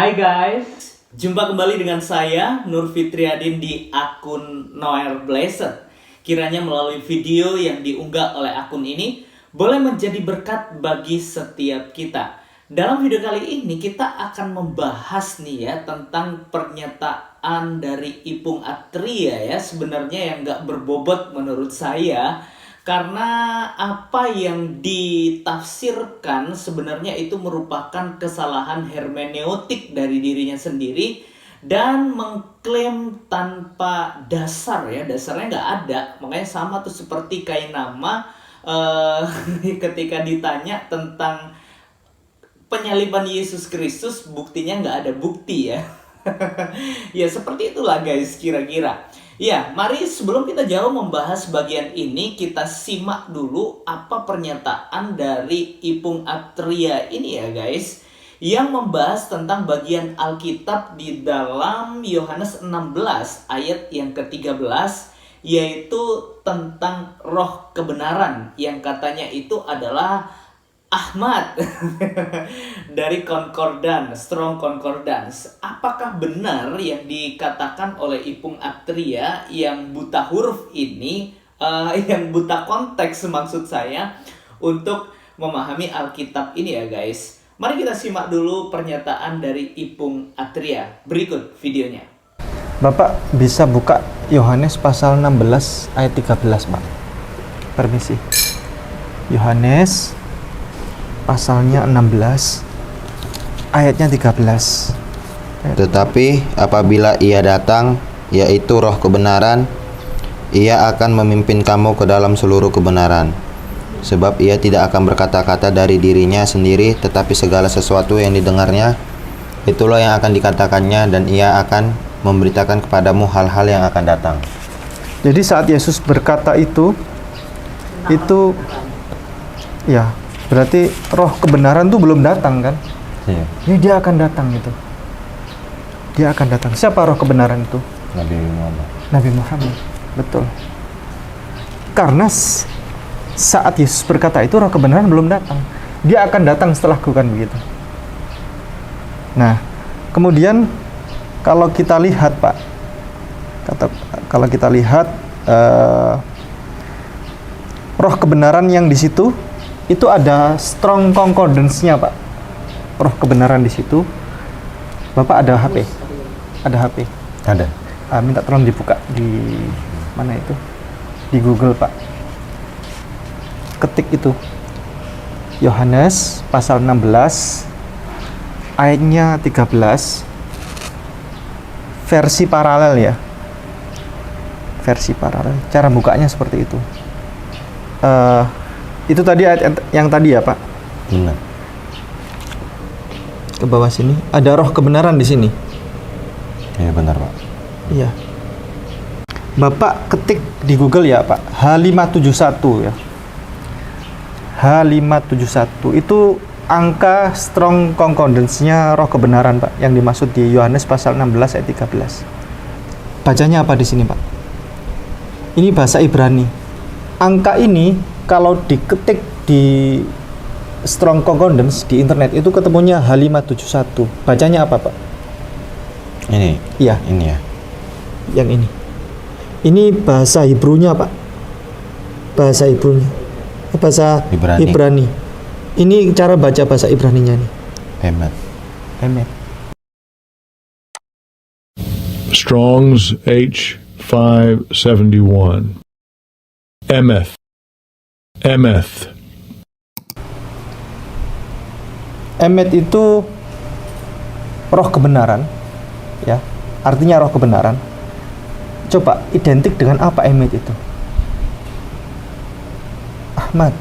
Hai guys, jumpa kembali dengan saya Nur Fitriadin di akun Noel Blessed. Kiranya melalui video yang diunggah oleh akun ini boleh menjadi berkat bagi setiap kita. Dalam video kali ini kita akan membahas nih ya tentang pernyataan dari Ipung Atria ya, sebenarnya yang gak berbobot menurut saya. Karena apa yang ditafsirkan sebenarnya itu merupakan kesalahan hermeneutik dari dirinya sendiri dan mengklaim tanpa dasar ya, dasarnya nggak ada. Makanya sama tuh seperti Kainama ketika ditanya tentang penyaliban Yesus Kristus, buktinya nggak ada bukti ya. Ya seperti itulah guys kira-kira. Ya, mari sebelum kita jauh membahas bagian ini, kita simak dulu apa pernyataan dari Ipung Atria ini ya guys, yang membahas tentang bagian Alkitab di dalam Yohanes 16 ayat yang ke-13, yaitu tentang roh kebenaran, yang katanya itu adalah Ahmad dari Strong Concordance. Apakah benar yang dikatakan oleh Ipung Atria yang buta huruf ini, yang buta konteks maksud saya, untuk memahami Alkitab ini ya guys? Mari kita simak dulu pernyataan dari Ipung Atria. Berikut videonya. Bapak bisa buka Yohanes pasal 16 ayat 13, Pak. Permisi. Yohanes pasalnya 16 ayatnya 13. Tetapi apabila Ia datang, yaitu Roh kebenaran, Ia akan memimpin kamu ke dalam seluruh kebenaran. Sebab Ia tidak akan berkata-kata dari dirinya sendiri, tetapi segala sesuatu yang didengarnya, itulah yang akan dikatakannya, dan Ia akan memberitakan kepadamu hal-hal yang akan datang. Jadi saat Yesus berkata itu ya, berarti roh kebenaran tuh belum datang kan? Iya. Ini dia akan datang itu. Dia akan datang. Siapa roh kebenaran itu? Nabi Muhammad. Nabi Muhammad. Betul. Karena saat Yesus berkata itu roh kebenaran belum datang. Dia akan datang setelahku kan begitu. Nah, kemudian kalau kita lihat Pak, kalau kita lihat roh kebenaran yang di situ itu ada strong concordance-nya Pak. Roh kebenaran di situ. Bapak ada HP? Ada HP? Ada. Minta tolong dibuka di mana itu? Di Google Pak. Ketik itu. Yohanes pasal 16 ayatnya 13. Versi paralel ya. Versi paralel. Cara bukanya seperti itu. Itu tadi ayat yang tadi ya Pak. Benar. Ke bawah sini ada roh kebenaran di sini. Iya benar Pak. Iya. Bapak ketik di Google ya Pak. H571 ya. H571 itu angka strong concordance-nya roh kebenaran Pak, yang dimaksud di Yohanes pasal 16 ayat 13. Bacanya apa di sini Pak? Ini bahasa Ibrani. Angka ini kalau diketik di strong concordance di internet itu ketemunya H571. Bacanya apa Pak? Ini. Iya. Ini ya. Yang ini. Ini bahasa Hebrunya Pak. Bahasa Hebrunya. Bahasa Ibrani. Ini cara baca bahasa Ibraninya nih. Emet. Strong's H571. Emeth. Emet itu roh kebenaran, ya. Artinya roh kebenaran. Coba identik dengan apa emet itu? Ahmad.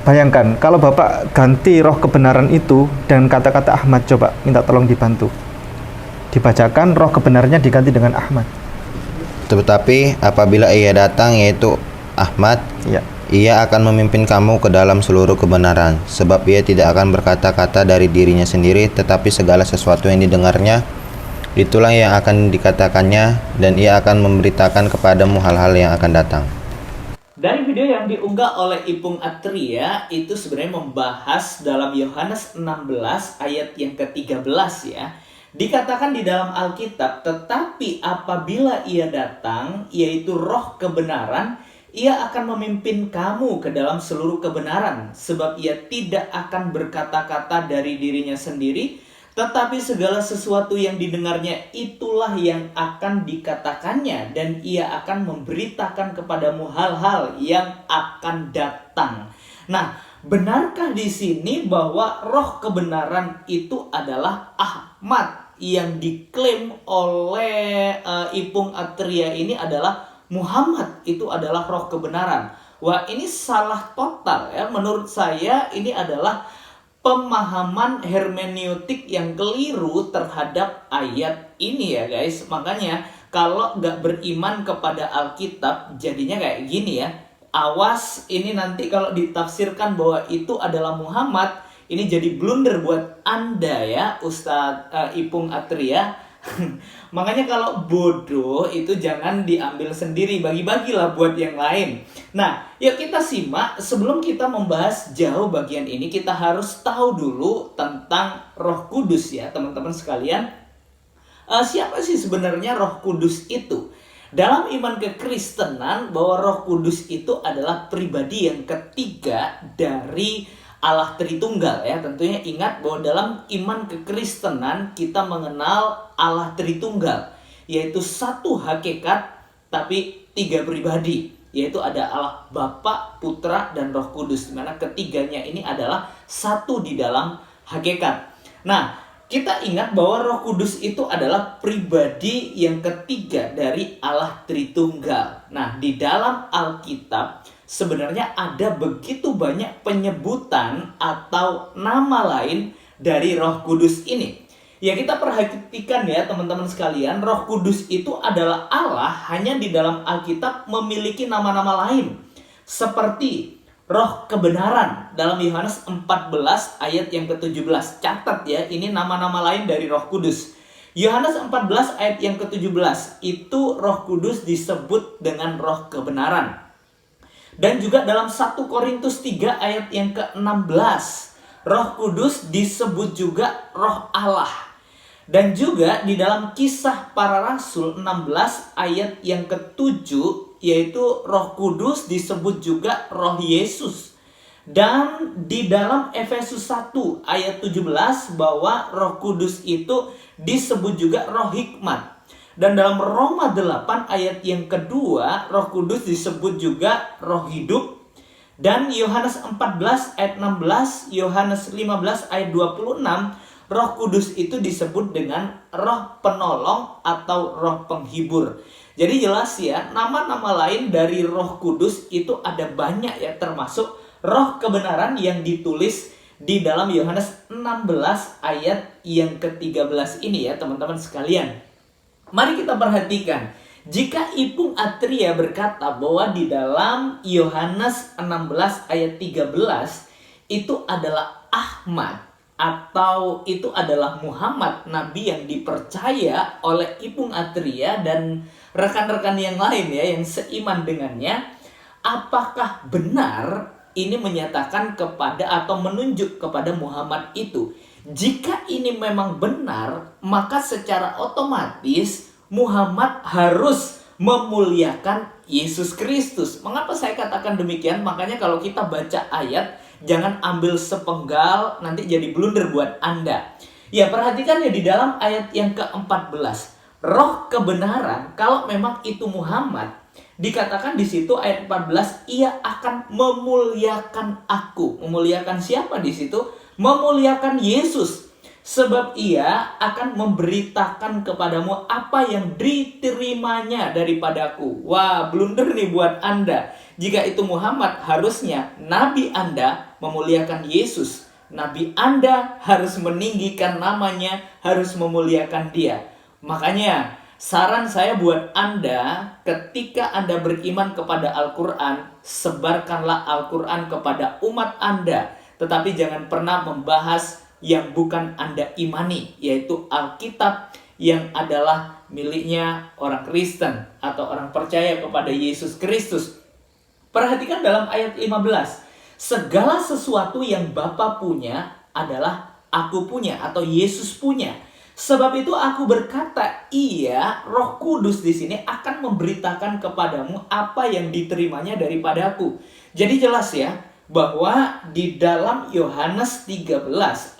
Bayangkan kalau Bapak ganti roh kebenaran itu dan kata-kata Ahmad, coba minta tolong dibantu. Dibacakan roh kebenarannya diganti dengan Ahmad. Tetapi apabila Ia datang, yaitu Ahmad, Ya. Ia akan memimpin kamu ke dalam seluruh kebenaran. Sebab Ia tidak akan berkata-kata dari dirinya sendiri, tetapi segala sesuatu yang didengarnya, itulah yang akan dikatakannya, dan Ia akan memberitakan kepadamu hal-hal yang akan datang. Dari video yang diunggah oleh Ipung Atria itu sebenarnya membahas dalam Yohanes 16 ayat yang ke-13 ya. Dikatakan di dalam Alkitab, tetapi apabila ia datang, yaitu roh kebenaran, ia akan memimpin kamu ke dalam seluruh kebenaran. Sebab ia tidak akan berkata-kata dari dirinya sendiri, tetapi segala sesuatu yang didengarnya itulah yang akan dikatakannya, dan ia akan memberitakan kepadamu hal-hal yang akan datang. Nah, benarkah di sini bahwa roh kebenaran itu adalah Ahmad yang diklaim oleh Ipung Atria ini adalah Muhammad itu adalah roh kebenaran? Wah, ini salah total ya. Menurut saya ini adalah pemahaman hermeneutik yang keliru terhadap ayat ini ya guys. Makanya kalau nggak beriman kepada Alkitab jadinya kayak gini ya. Awas, ini nanti kalau ditafsirkan bahwa itu adalah Muhammad, ini jadi blunder buat Anda ya Ustadz Ipung Atria. Makanya kalau bodoh itu jangan diambil sendiri, bagi-bagilah buat yang lain. Nah, yuk kita simak. Sebelum kita membahas jauh bagian ini, kita harus tahu dulu tentang Roh Kudus ya teman-teman sekalian. Siapa sih sebenarnya Roh Kudus itu? Dalam iman kekristenan bahwa Roh Kudus itu adalah pribadi yang ketiga dari Allah Tritunggal ya. Tentunya ingat bahwa dalam iman kekristenan kita mengenal Allah Tritunggal, yaitu satu hakikat tapi tiga pribadi, yaitu ada Allah Bapa, Putra, dan Roh Kudus, dimana ketiganya ini adalah satu di dalam hakikat. Nah, kita ingat bahwa Roh Kudus itu adalah pribadi yang ketiga dari Allah Tritunggal. Nah, di dalam Alkitab sebenarnya ada begitu banyak penyebutan atau nama lain dari Roh Kudus ini. Ya, kita perhatikan ya teman-teman sekalian, Roh Kudus itu adalah Allah hanya di dalam Alkitab memiliki nama-nama lain. Seperti Roh Kebenaran dalam Yohanes 14 ayat yang ke-17. Catat ya, ini nama-nama lain dari Roh Kudus. Yohanes 14 ayat yang ke-17 itu Roh Kudus disebut dengan Roh Kebenaran. Dan juga dalam 1 Korintus 3 ayat yang ke-16, Roh Kudus disebut juga Roh Allah. Dan juga di dalam Kisah Para Rasul 16 ayat yang ke-7, yaitu Roh Kudus disebut juga Roh Yesus. Dan di dalam Efesus 1 ayat 17 bahwa Roh Kudus itu disebut juga Roh Hikmat. Dan dalam Roma 8 ayat yang kedua, Roh Kudus disebut juga Roh Hidup. Dan Yohanes 14 ayat 16, Yohanes 15 ayat 26, Roh Kudus itu disebut dengan Roh Penolong atau Roh Penghibur. Jadi jelas ya, nama-nama lain dari Roh Kudus itu ada banyak ya, termasuk Roh Kebenaran yang ditulis di dalam Yohanes 16 ayat yang ke-13 ini ya teman-teman sekalian. Mari kita perhatikan, jika Ipung Atria berkata bahwa di dalam Yohanes 16 ayat 13 itu adalah Ahmad atau itu adalah Muhammad, nabi yang dipercaya oleh Ipung Atria dan rekan-rekan yang lain ya yang seiman dengannya, apakah benar ini menyatakan kepada atau menunjuk kepada Muhammad itu? Jika ini memang benar, maka secara otomatis Muhammad harus memuliakan Yesus Kristus. Mengapa saya katakan demikian? Makanya kalau kita baca ayat, jangan ambil sepenggal, nanti jadi blunder buat Anda. Ya, perhatikan ya di dalam ayat yang ke-14. Roh kebenaran, kalau memang itu Muhammad, dikatakan di situ ayat 14, ia akan memuliakan aku. Memuliakan siapa di situ? Memuliakan Yesus. Sebab ia akan memberitakan kepadamu apa yang diterimanya daripadaku. Wah, blunder nih buat Anda. Jika itu Muhammad, harusnya Nabi Anda memuliakan Yesus. Nabi Anda harus meninggikan namanya, harus memuliakan dia. Makanya, saran saya buat Anda, ketika Anda beriman kepada Al-Quran, sebarkanlah Al-Quran kepada umat Anda. Tetapi jangan pernah membahas yang bukan Anda imani, yaitu Alkitab yang adalah miliknya orang Kristen atau orang percaya kepada Yesus Kristus. Perhatikan dalam ayat 15. Segala sesuatu yang Bapa punya adalah aku punya atau Yesus punya. Sebab itu aku berkata, Ia, Roh Kudus di sini akan memberitakan kepadamu apa yang diterimanya daripadaku. Jadi jelas ya, bahwa di dalam Yohanes 13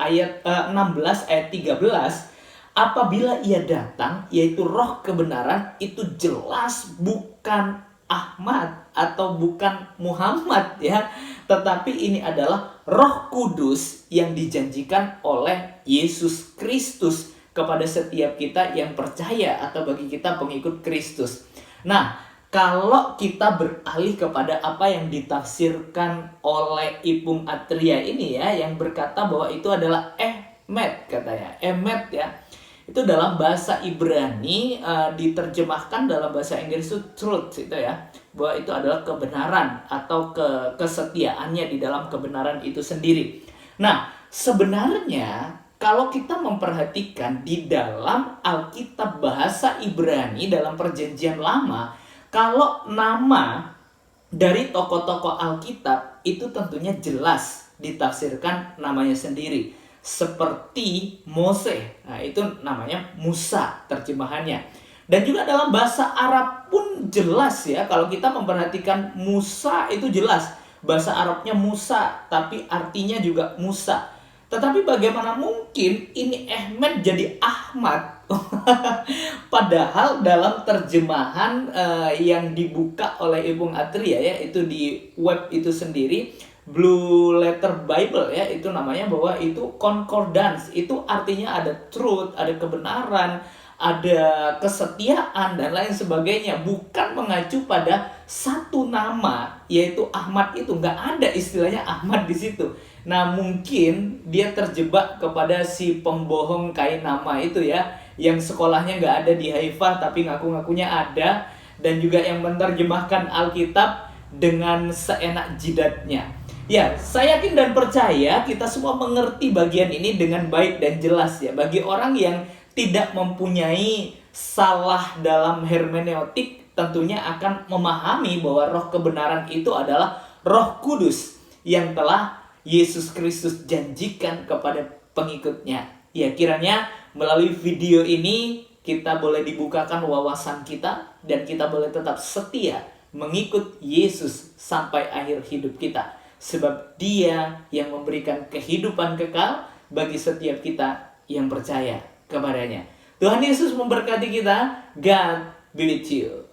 ayat 16 ayat 13, apabila Ia datang, yaitu Roh kebenaran, itu jelas bukan Ahmad atau bukan Muhammad ya, tetapi ini adalah Roh Kudus yang dijanjikan oleh Yesus Kristus kepada setiap kita yang percaya atau bagi kita pengikut Kristus. Nah, kalau kita beralih kepada apa yang ditafsirkan oleh Ipung Atria ini ya, yang berkata bahwa itu adalah Emet katanya, Emet ya. Itu dalam bahasa Ibrani diterjemahkan dalam bahasa Inggris itu truth itu ya, bahwa itu adalah kebenaran atau kesetiaannya di dalam kebenaran itu sendiri. Nah, sebenarnya kalau kita memperhatikan di dalam Alkitab bahasa Ibrani dalam Perjanjian Lama, kalau nama dari tokoh-tokoh Alkitab itu tentunya jelas ditafsirkan namanya sendiri. Seperti Mose, nah itu namanya Musa terjemahannya. Dan juga dalam bahasa Arab pun jelas ya, kalau kita memperhatikan Musa itu jelas bahasa Arabnya Musa, tapi artinya juga Musa. Tetapi bagaimana mungkin ini Ahmed jadi Ahmad? Padahal dalam terjemahan yang dibuka oleh Ipung Atria ya, itu di web itu sendiri, Blue Letter Bible ya, itu namanya, bahwa itu concordance, itu artinya ada truth, ada kebenaran, ada kesetiaan dan lain sebagainya, bukan mengacu pada satu nama yaitu Ahmad. Itu nggak ada istilahnya Ahmad di situ. Nah, mungkin dia terjebak kepada si pembohong kain nama itu ya, yang sekolahnya nggak ada di Haifa tapi ngaku-ngakunya ada, dan juga yang menerjemahkan Alkitab dengan seenak jidatnya. Ya, saya yakin dan percaya kita semua mengerti bagian ini dengan baik dan jelas ya. Bagi orang yang tidak mempunyai salah dalam hermeneutik, tentunya akan memahami bahwa roh kebenaran itu adalah Roh Kudus yang telah Yesus Kristus janjikan kepada pengikutnya. Ya, kiranya melalui video ini kita boleh dibukakan wawasan kita dan kita boleh tetap setia mengikut Yesus sampai akhir hidup kita. Sebab Dia yang memberikan kehidupan kekal bagi setiap kita yang percaya kepadanya. Tuhan Yesus memberkati kita. God be with you.